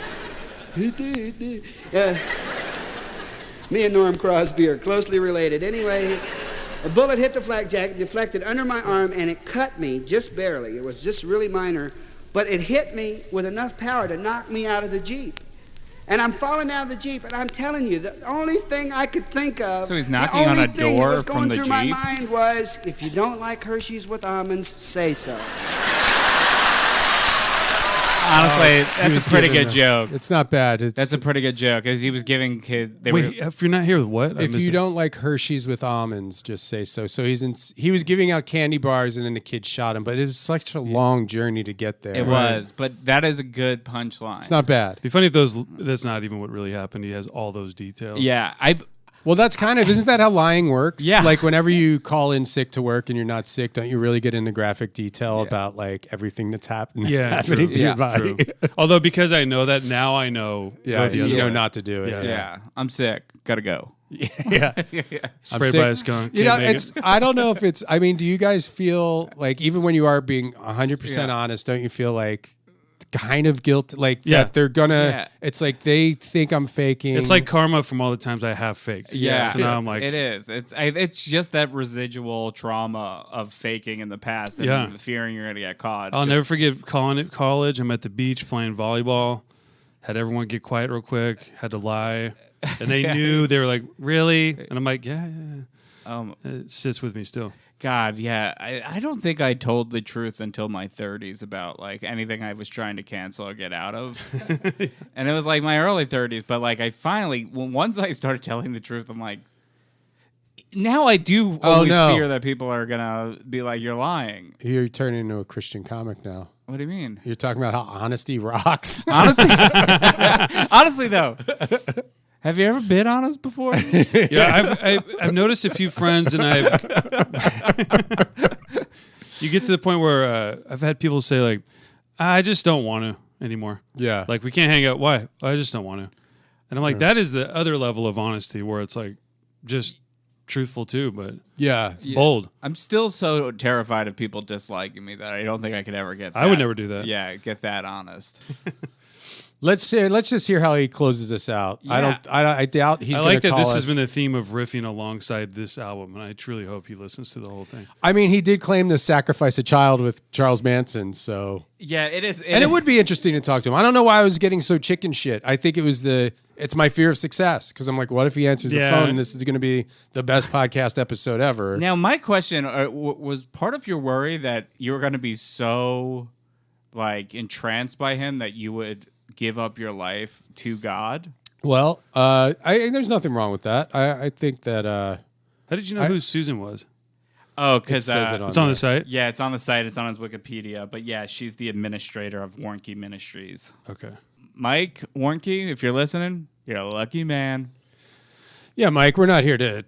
Me and Norm Crosby are closely related. Anyway, a bullet hit the flak jacket, deflected under my arm, and it cut me just barely. It was just really minor. But it hit me with enough power to knock me out of the Jeep. And I'm falling out of the Jeep, and I'm telling you, the only thing I could think of... So he's knocking on a door from the Jeep? The only thing that was going through my mind was, if you don't like Hershey's with almonds, say so. Honestly, that's a pretty good joke. It's not bad. That's a pretty good joke, because he was giving kids... If you're not here with what? If you don't like Hershey's with almonds, just say so. So he was giving out candy bars, and then the kid shot him. But it was such a long journey to get there. It was, but that is a good punchline. It's not bad. It'd be funny if that's not even what really happened. He has all those details. Yeah, Well, that's isn't that how lying works? Yeah. Like whenever you call in sick to work and you're not sick, don't you really get into graphic detail about like everything that's happening to your body? True. Although because I know that now, I know. You know not to do it. Yeah, I'm sick. Gotta go. Yeah. Sprayed by a skunk. I don't know if it's. I mean, do you guys feel like even when you are being 100% honest, don't you feel like kind of guilt, like that they're gonna it's like they think I'm faking. It's like karma from all the times I have faked. Yeah. So now I'm like, it is. It's just that residual trauma of faking in the past and fearing you're gonna get caught. I'll never forget college. I'm at the beach playing volleyball. Had everyone get quiet real quick. Had to lie, and they knew. They were like, "Really?" And I'm like, "Yeah." It sits with me still. God, yeah. I don't think I told the truth until my 30s about like anything I was trying to cancel or get out of. And it was like my early 30s, but like I finally, once I started telling the truth, I'm like, now I do always fear that people are going to be like, you're lying. You're turning into a Christian comic now. What do you mean? You're talking about how honesty rocks. Honestly though. Have you ever been honest before? Yeah, I've noticed a few friends, and you get to the point where I've had people say like, I just don't want to anymore. Yeah, like we can't hang out. Why? I just don't want to. And I'm like, that is the other level of honesty where it's like just truthful too, but it's bold. I'm still so terrified of people disliking me that I don't think I could ever get that. I would never do that. Yeah, get that honest. Let's just hear how he closes this out. Yeah. I doubt he's. I like that call this us. has been the theme of riffing alongside this album, and I truly hope he listens to the whole thing. I mean, he did claim to sacrifice a child with Charles Manson, so yeah, it is, it would be interesting to talk to him. I don't know why I was getting so chicken shit. I think it was it's my fear of success because I'm like, what if he answers the phone and this is going to be the best podcast episode ever? Now, my question was part of your worry that you were going to be so like entranced by him that you would give up your life to God? Well, there's nothing wrong with that. I think that. How did you know who Susan was? Oh, because it's on the site? Yeah, it's on the site. It's on his Wikipedia. But yeah, she's the administrator of Warnke Ministries. Okay. Mike Warnke, if you're listening, you're a lucky man. Yeah, Mike, we're not here to,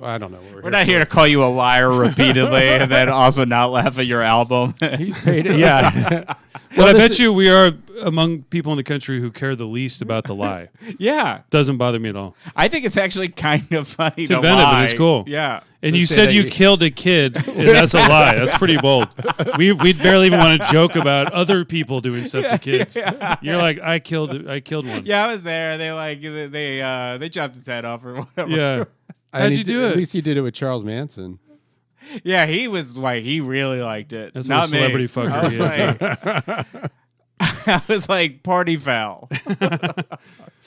I don't know. We're not here to call you a liar repeatedly and then also not laugh at your album. He's paid it. Yeah. Well, I bet you we are among people in the country who care the least about the lie. Yeah. Doesn't bother me at all. I think it's actually kind of funny It's to inventive, lie. but it's cool. Yeah. And Let's you say said that you you- killed a kid, and that's a lie. That's pretty bold. We barely even want to joke about other people doing stuff to kids. You're like, I killed one. Yeah, I was there. They chopped his head off or whatever. Yeah. How'd And you do At it? least he did it with Charles Manson. Yeah, he was like, he really liked it. That's Not what a celebrity me. fucker I was is. like, I was like, party foul.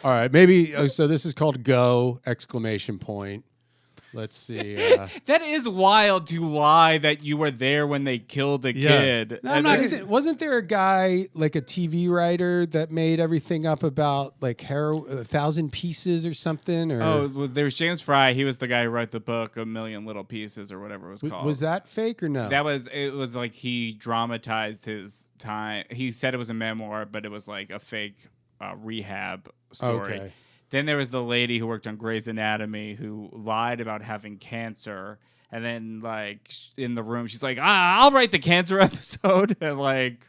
All right, maybe. So this is called Go! Exclamation point. Let's see. That is wild to lie that you were there when they killed a kid. No, I'm not Wasn't there a guy, like a TV writer, that made everything up about like 1,000 pieces or something? Or Oh, there was James Fry. He was the guy who wrote the book A Million Little Pieces or whatever it was called. was that fake or no? It was like he dramatized his time. He said it was a memoir, but it was like a fake rehab story. Okay. Then there was the lady who worked on Grey's Anatomy who lied about having cancer. And then, like, in the room, she's like, I'll write the cancer episode. And, like,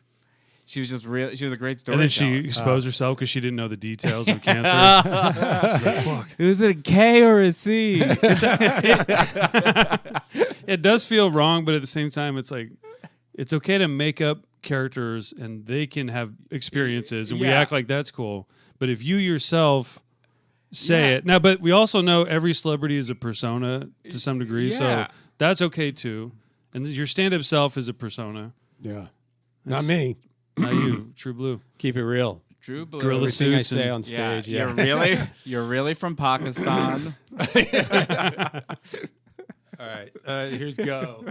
she was just real. She was a great storyteller. And then she exposed herself because she didn't know the details of cancer. She's like, fuck. Is it a K or a C? It does feel wrong, but at the same time, it's like, it's okay to make up characters and they can have experiences and we Yeah. act like that's cool. But if you yourself say it now, but we also know every celebrity is a persona to some degree, Yeah. so that's okay too. And your stand-up self is a persona. Yeah. Not me. Not you, True Blue. Keep it real. True Blue. Gorilla Everything I suits say and- on stage. Yeah. You're really from Pakistan. All right. Here's Go.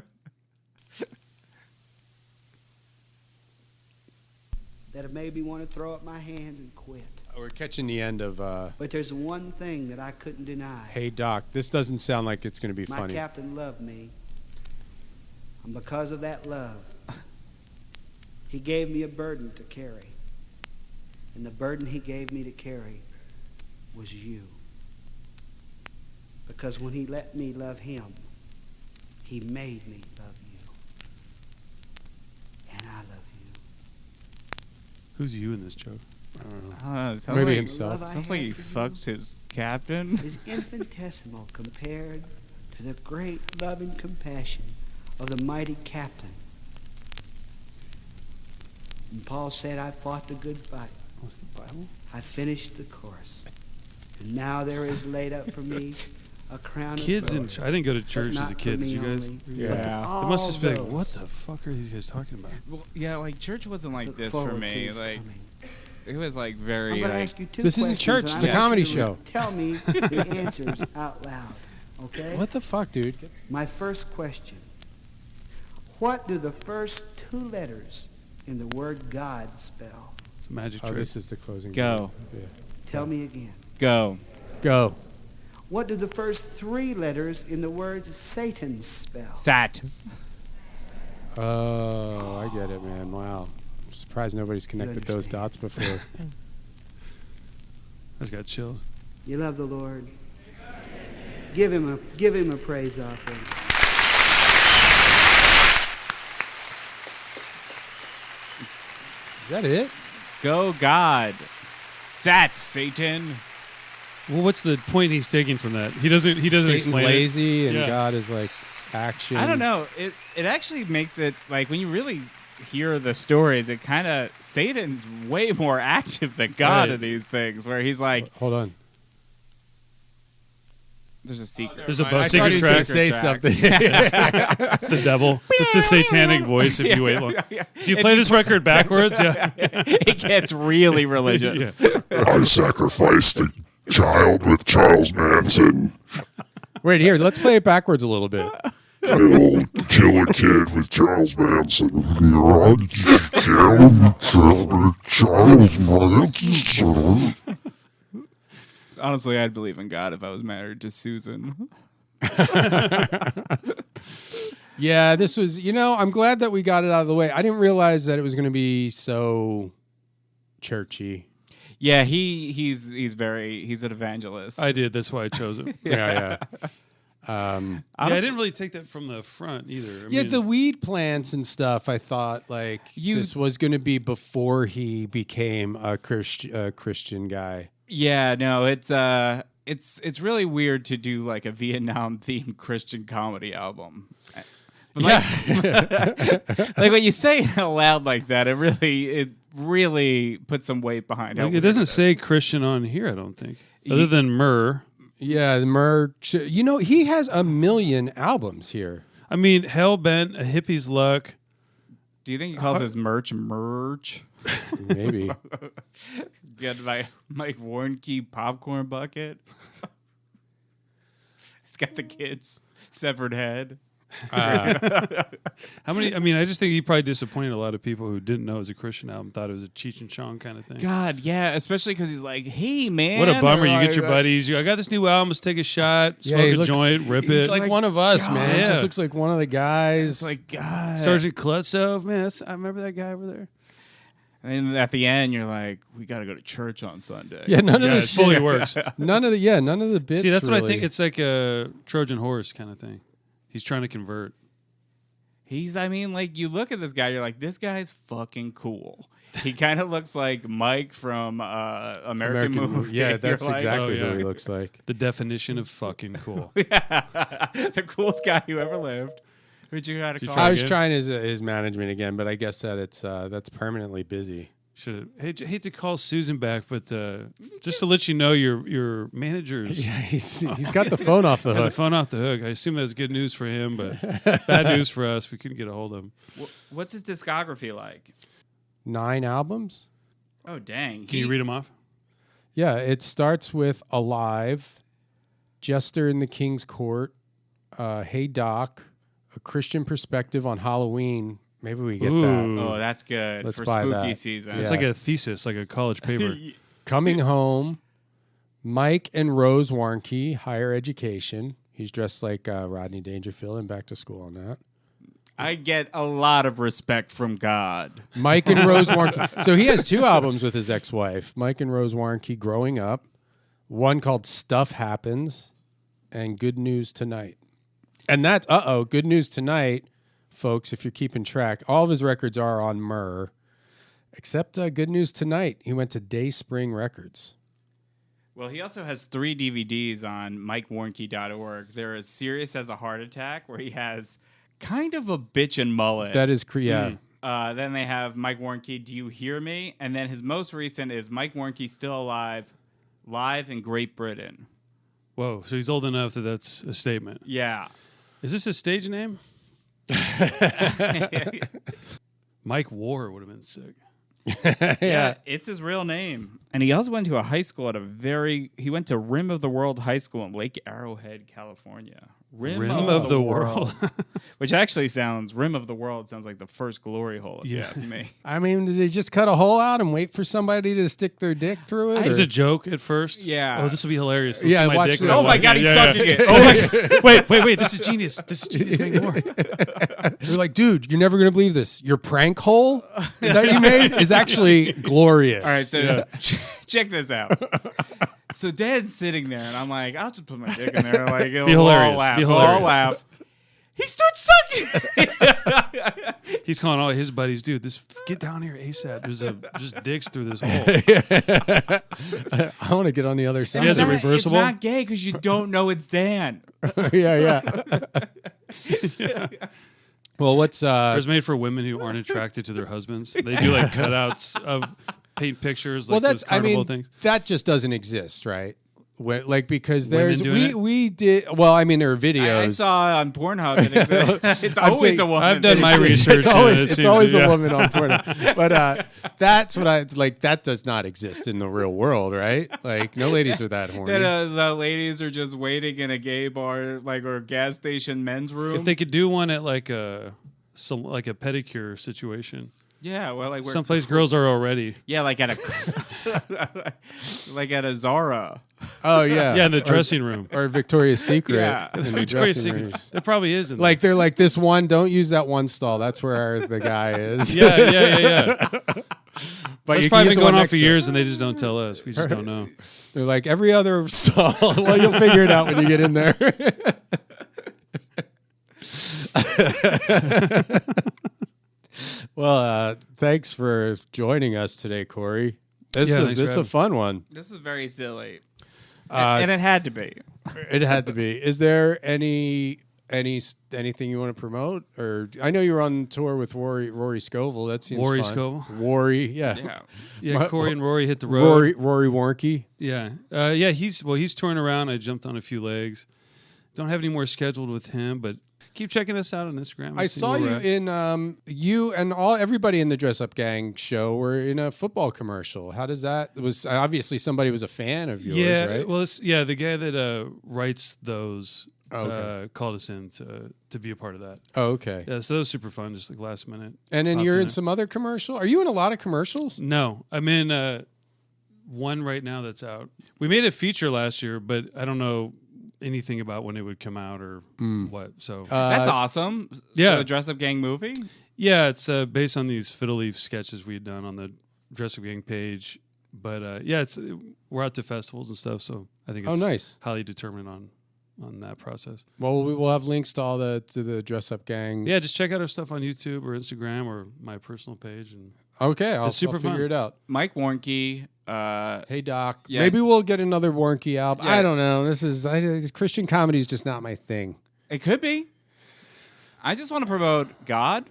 That have made me want to throw up my hands and quit. We're catching the end of But there's one thing that I couldn't deny. Hey Doc. This doesn't sound like it's going to be My funny. captain loved me. And because of that love, he gave me a burden to carry. And the burden he gave me to carry was you. Because when he let me love him, he made me love you. And I love you. Who's you in this joke? I don't know. It sounds Maybe like, himself. The love I Sounds like he have for you fucked his captain. is infinitesimal compared to the great love and compassion of the mighty captain. And Paul said, I fought the good fight. What's the Bible? I finished the course. And now there is laid up for me a crown Kids of in glory. I didn't go to But church as not a for kid. Did me you guys? only, Yeah. but Yeah. They must just be like, all what the fuck are these guys talking about? Well, yeah, like church wasn't like look this for forward to me. his Like coming. it was like I'm very. going to Like, ask you two This isn't questions, church, and it's I a want comedy you to show. Tell me the answers out loud, okay? What the fuck, dude? My first question. What do the first two letters in the word God spell? It's a magic Oh, trick. this is the closing. Go. Yeah. Tell me again. go. Go. What do the first three letters in the word Satan spell? Sat. Oh, I get it, man. Wow. I'm surprised nobody's connected those understand. dots before. I just got chills. You love the Lord. Give him a praise offering. Is that it? Go God. Sat Satan. Well, what's the point he's taking from that? He doesn't Satan's explain lazy and Yeah. God is like action. I don't know. It actually makes it like when you really hear the stories, it kind of Satan's way more active than God Right. in these things. Where he's like, Hold on. there's a secret. There's a I thought secret he was gonna track. say Track. something. It's the devil. It's the satanic voice if you wait long. If you play this record backwards, yeah. It gets really religious. I sacrificed a child with Charles Manson. Wait, here, let's play it backwards a little bit. I'll kill a kid with Charles Manson. I'll kill Charles Manson. Honestly, I'd believe in God if I was married to Susan. Yeah, this was, I'm glad that we got it out of the way. I didn't realize that it was going to be so churchy. Yeah, he's an evangelist. I did. That's why I chose it. Yeah. I didn't really take that from the front either. I mean, The weed plants and stuff. I thought this was going to be before he became a Christian guy. Yeah, no, it's really weird to do like a Vietnam themed Christian comedy album. But like when you say it out loud like that, it really puts some weight behind it. It doesn't say Christian on here, I don't think. Other than Myrrh. Yeah, the merch. He has 1 million albums here. I mean, Hellbent, A Hippie's Luck. Do you think he calls his merch? Maybe. Get my Mike Warnke popcorn bucket. It's got the kid's severed head. How many? I mean, I just think he probably disappointed a lot of people who didn't know it was a Christian album, thought it was a Cheech and Chong kind of thing. God, yeah, especially because he's like, "Hey, man, What a bummer! You Or get your buddies. I got this new album. Let's take a shot, smoke he a joint, rip He's it. like one of us, man. Yeah. Just looks like one of the guys. It's like, God. Sergeant Klutzow, man. I remember that guy over there. And then at the end, you're like, we got to go to church on Sunday. yeah, none of Yeah, this it fully shit. works. None of the bits. See, that's what I really. think. It's like a Trojan horse kind of thing. He's trying to convert. You look at this guy, you're like, this guy's fucking cool. He kind of looks like Mike from American Movie. Yeah, that's You're like, exactly oh, yeah. who he looks like. The definition of fucking cool. the coolest guy who ever lived. Who'd you got to call? I was again? trying his management again, but I guess that that's permanently busy. Should hate to call Susan back, but just to let you know, your manager's Yeah, he's got the phone off the got the hook. phone off the hook. I assume that's good news for him, but bad news for us. We couldn't get a hold of him. What's his discography like? 9 albums. Oh, dang. Can you read them off? Yeah, it starts with Alive, Jester in the King's Court, Hey Doc, A Christian Perspective on Halloween. Maybe we get that. Ooh. Oh, that's good Let's for buy spooky that. season. It's Yeah. like a thesis, like a college paper. Coming Home, Mike and Rose Warnke, Higher Education. He's dressed like Rodney Dangerfield in Back to School on that. I get a lot of respect from God. Mike and Rose Warnke. So he has 2 albums with his ex-wife, Mike and Rose Warnke, Growing Up. One called Stuff Happens and Good News Tonight. And that's, Good News Tonight, folks, if you're keeping track. All of his records are on Myrrh, except Good News Tonight. He went to Dayspring Records. Well, he also has 3 DVDs on MikeWarnke.org. There is Serious as a Heart Attack, where he has kind of a bitchin' mullet. That is, yeah. Then they have Mike Warnke, Do You Hear Me? And then his most recent is Mike Warnke, Still Alive, live in Great Britain. Whoa, so he's old enough that that's a statement. Yeah. Is this a stage name? Mike War would have been sick. Yeah, it's his real name. And he also went to a high school he went to Rim of the World High School in Lake Arrowhead, California. Rim of the World. Which actually Rim of the World sounds like the first glory hole, if you ask me. I mean, did they just cut a hole out and wait for somebody to stick their dick through it? It was a joke at first. Yeah. Oh, this will be hilarious. Let's Yeah, see my watch dick this. when I Oh my walk God, in. he's Yeah, sucking yeah. it. Oh my Wait, this is genius. This is genius. Make more. They're like, dude, you're never going to believe this. Your prank hole that you made is actually glorious. All right, so check this out. So Dad's sitting there, and I'm like, I'll just put my dick in there. Like, it'll hilarious. all laugh. Be We'll all hilarious. laugh. He starts sucking. He's calling all his buddies, dude. Get down here ASAP. There's just dicks through this hole. I want to get on the other side. He has a reversible? It's not gay because you don't know it's Dan. yeah. Well, what's It was made for women who aren't attracted to their husbands. They do like cutouts of paint pictures. Like those carnival things. that just doesn't exist, right? Because Women there's doing we did well. I mean, there are videos. I saw on Pornhub. It's always a woman. I've done my research. It's always, and it it's seems- always yeah. a woman on Pornhub. But that's what I like. That does not exist in the real world, right? Like, no ladies are that horny. That the ladies are just waiting in a gay bar, or gas station men's room. If they could do one at like a pedicure situation. Yeah, well, like Someplace girls are already. Yeah, like at a like at a Zara. Oh yeah, Yeah, in the dressing room. or Victoria's Secret. Yeah. in the Victoria's dressing Secret. rooms. There probably is. In Like they're like this one. Don't use that one stall. That's where the guy is. yeah. But It's you can probably use been the one going on next for to it. years, and they just don't tell us. We just don't know. They're like every other stall. Well, you'll figure it out when you get in there. Well, thanks for joining us today, Cory. This thanks is for a fun one. This is very silly. And it had to be. It had to be. Is there anything you want to promote? Or I know you're on tour with Rory Scovel. That seems Rory fun. Scovel? Rory, yeah. Yeah. Yeah, Cory and Rory hit the road. Rory Warnke. Yeah, he's touring around. I jumped on a few legs. Don't have any more scheduled with him, but keep checking us out on Instagram. I saw you in you and everybody in the Dress Up Gang show were in a football commercial. How does that? It was obviously somebody was a fan of yours, right? Well, the guy that writes those called us in to be a part of that. Oh, okay. Yeah, so that was super fun, just like last minute. And then you're in some other commercial. Are you in a lot of commercials? No, I'm in one right now that's out. We made a feature last year, but I don't know anything about when it would come out or what. So That's awesome. Yeah. So a Dress Up Gang movie? yeah, it's based on these Fiddle Leaf sketches we had done on the Dress Up Gang page. But we're out to festivals and stuff, so I think it's nice. highly determined on that process. Well, we will have links to the Dress Up Gang. Yeah, just check out our stuff on YouTube or Instagram or my personal page. And Okay, I'll super figure fun. it out. Mike Warnke. Hey Doc, Yeah. maybe we'll get another Warnke album. Yeah. I don't know. This Christian comedy is just not my thing. It could be. I just want to promote God.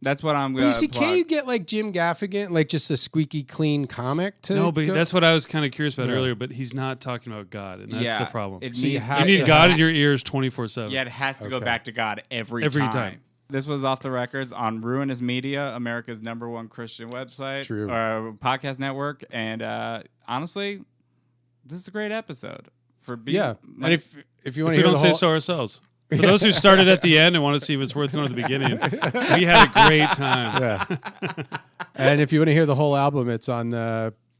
That's what I'm But going you to see, can't you get like Jim Gaffigan, like just a squeaky clean comic to? no, but go? that's what I was kind of curious about Yeah. earlier. But he's not talking about God, and that's the problem. It So you needs have You to need God have- in your ears 24/7. Yeah, it has to go Okay. back to God every Every time. time. This was Off the Records on Ruinous Media, America's #1 Christian website, True. Podcast network. And honestly, this is a great episode for being. Yeah, and if you want If to we hear don't the say whole, so ourselves. For those who started at the end and want to see if it's worth going to the beginning, we had a great time. yeah. And if you want to hear the whole album, it's on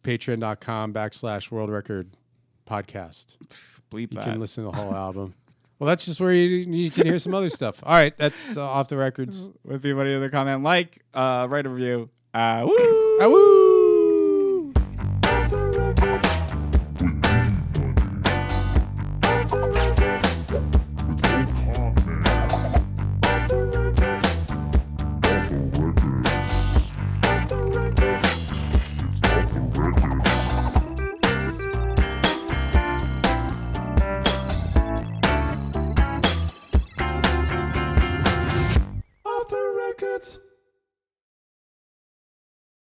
patreon.com/World Record Podcast. Bleep You that. can listen to the whole album. Well, that's just where you can hear some other stuff. All right, that's Off the Records. If anybody other comment, write a review. Woo! Ah, woo!